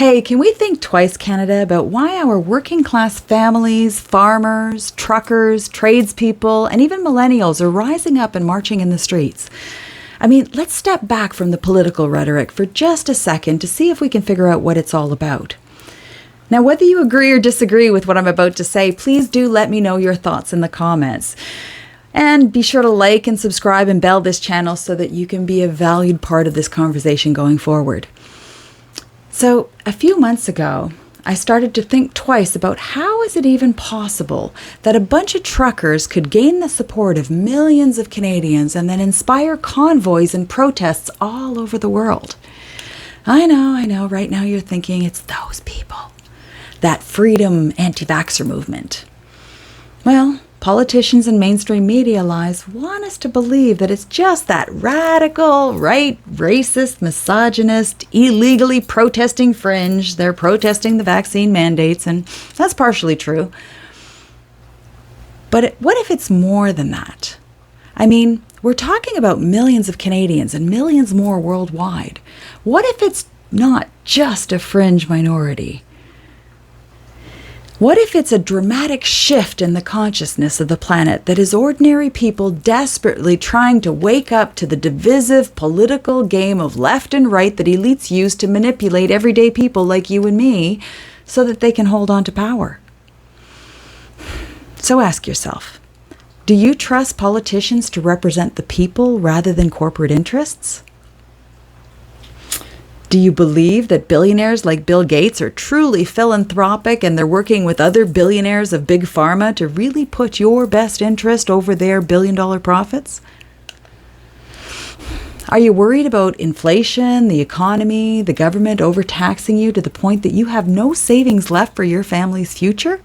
Hey, can we think twice, Canada, about why our working class families, farmers, truckers, tradespeople, and even millennials are rising up and marching in the streets? I mean, let's step back from the political rhetoric for just a second to see if we can figure out what it's all about. Now, whether you agree or disagree with what I'm about to say, please do let me know your thoughts in the comments. And be sure to like and subscribe and bell this channel so that you can be a valued part of this conversation going forward. So, a few months ago, I started to think twice about how is it even possible that a bunch of truckers could gain the support of millions of Canadians and then inspire convoys and protests all over the world. I know, right now you're thinking it's those people. That freedom anti-vaxxer movement. Well, politicians and mainstream media lies want us to believe that it's just that radical, right, racist, misogynist, illegally protesting fringe. They're protesting the vaccine mandates, and that's partially true. But what if it's more than that? I mean, we're talking about millions of Canadians and millions more worldwide. What if it's not just a fringe minority? What if it's a dramatic shift in the consciousness of the planet that is ordinary people desperately trying to wake up to the divisive political game of left and right that elites use to manipulate everyday people like you and me so that they can hold on to power? So ask yourself, do you trust politicians to represent the people rather than corporate interests? Do you believe that billionaires like Bill Gates are truly philanthropic and they're working with other billionaires of big pharma to really put your best interest over their billion-dollar profits? Are you worried about inflation, the economy, the government overtaxing you to the point that you have no savings left for your family's future?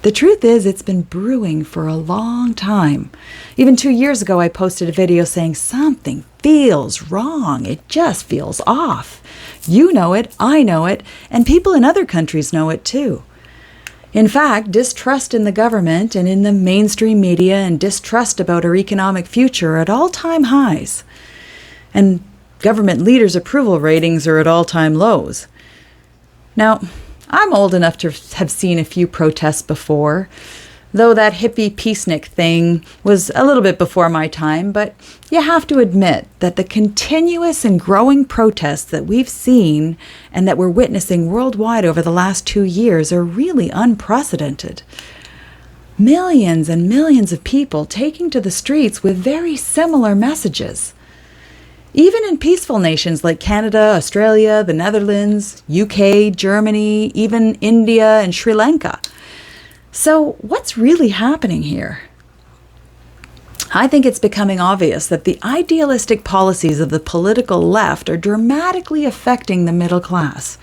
The truth is, it's been brewing for a long time. Even 2 years ago, I posted a video saying something feels wrong. It just feels off. You know it, I know it, and people in other countries know it too. In fact, distrust in the government and in the mainstream media and distrust about our economic future are at all-time highs. And government leaders' approval ratings are at all-time lows. Now, I'm old enough to have seen a few protests before, though that hippie peacenik thing was a little bit before my time, but you have to admit that the continuous and growing protests that we've seen and that we're witnessing worldwide over the last 2 years are really unprecedented. Millions and millions of people taking to the streets with very similar messages. Even in peaceful nations like Canada, Australia, the Netherlands, UK, Germany, even India and Sri Lanka. So what's really happening here? I think it's becoming obvious that the idealistic policies of the political left are dramatically affecting the middle class.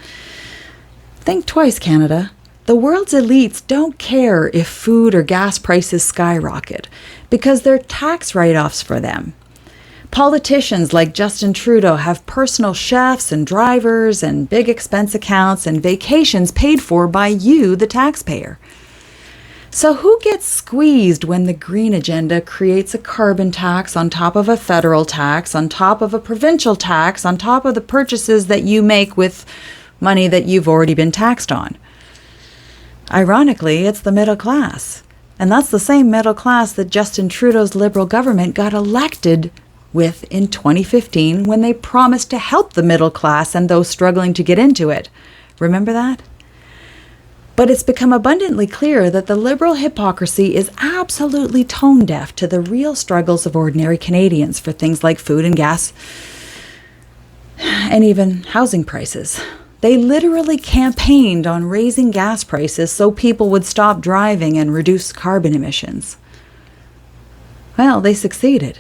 Think twice, Canada. The world's elites don't care if food or gas prices skyrocket because they're tax write-offs for them. Politicians like Justin Trudeau have personal chefs and drivers and big expense accounts and vacations paid for by you, the taxpayer. So who gets squeezed when the green agenda creates a carbon tax on top of a federal tax, on top of a provincial tax, on top of the purchases that you make with money that you've already been taxed on? Ironically, it's the middle class. And that's the same middle class that Justin Trudeau's Liberal government got elected with in 2015 when they promised to help the middle class and those struggling to get into it. Remember that? But it's become abundantly clear that the Liberal hypocrisy is absolutely tone deaf to the real struggles of ordinary Canadians for things like food and gas and even housing prices. They literally campaigned on raising gas prices so people would stop driving and reduce carbon emissions. Well, they succeeded.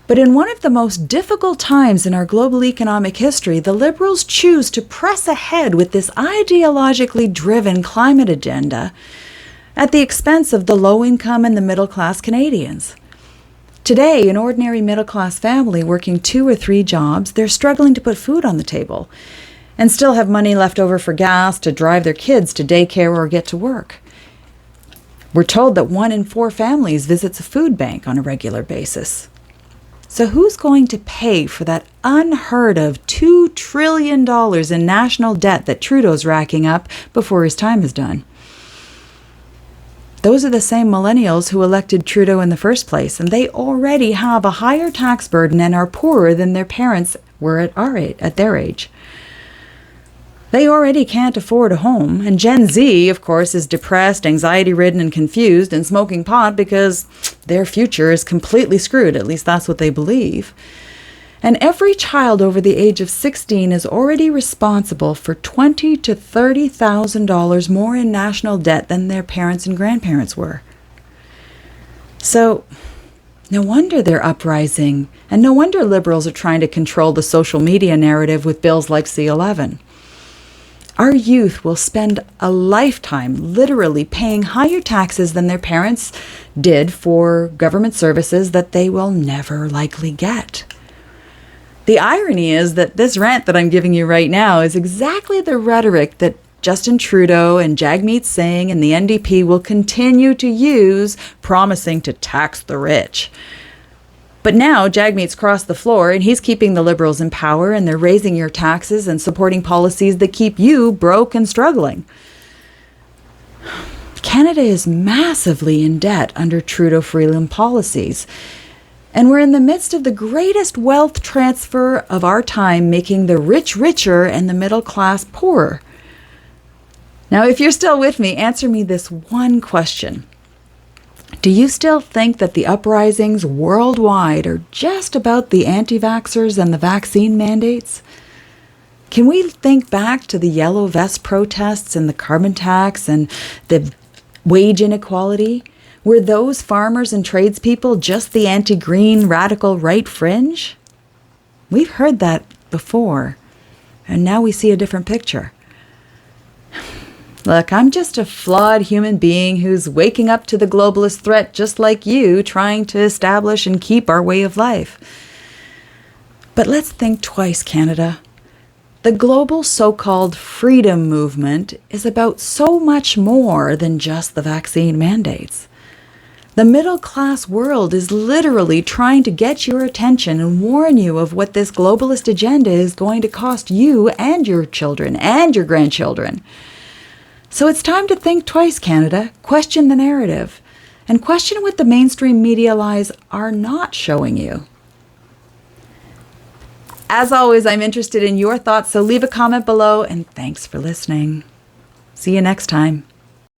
But in one of the most difficult times in our global economic history, the Liberals choose to press ahead with this ideologically driven climate agenda at the expense of the low-income and the middle-class Canadians. Today, an ordinary middle-class family working 2 or 3 jobs, they're struggling to put food on the table and still have money left over for gas to drive their kids to daycare or get to work. We're told that 1 in 4 families visits a food bank on a regular basis. So who's going to pay for that unheard of $2 trillion in national debt that Trudeau's racking up before his time is done? Those are the same millennials who elected Trudeau in the first place, and they already have a higher tax burden and are poorer than their parents were at their age. They already can't afford a home, and Gen Z, of course, is depressed, anxiety-ridden, and confused, and smoking pot because their future is completely screwed. At least that's what they believe. And every child over the age of 16 is already responsible for $20,000 to $30,000 more in national debt than their parents and grandparents were. So, no wonder they're uprising, and no wonder liberals are trying to control the social media narrative with bills like C-11. Our youth will spend a lifetime literally paying higher taxes than their parents did for government services that they will never likely get. The irony is that this rant that I'm giving you right now is exactly the rhetoric that Justin Trudeau and Jagmeet Singh and the NDP will continue to use, promising to tax the rich. But now Jagmeet's crossed the floor and he's keeping the Liberals in power, and they're raising your taxes and supporting policies that keep you broke and struggling. Canada is massively in debt under Trudeau-Freeland policies. And we're in the midst of the greatest wealth transfer of our time, making the rich richer and the middle class poorer. Now, if you're still with me, answer me this one question. Do you still think that the uprisings worldwide are just about the anti-vaxxers and the vaccine mandates? Can we think back to the yellow vest protests and the carbon tax and the wage inequality? Were those farmers and tradespeople just the anti-green radical right fringe? We've heard that before, and now we see a different picture. Look, I'm just a flawed human being who's waking up to the globalist threat just like you, trying to establish and keep our way of life. But let's think twice, Canada. The global so-called freedom movement is about so much more than just the vaccine mandates. The middle-class world is literally trying to get your attention and warn you of what this globalist agenda is going to cost you and your children and your grandchildren. So it's time to think twice, Canada. Question the narrative. And question what the mainstream media lies are not showing you. As always, I'm interested in your thoughts, so leave a comment below, and thanks for listening. See you next time.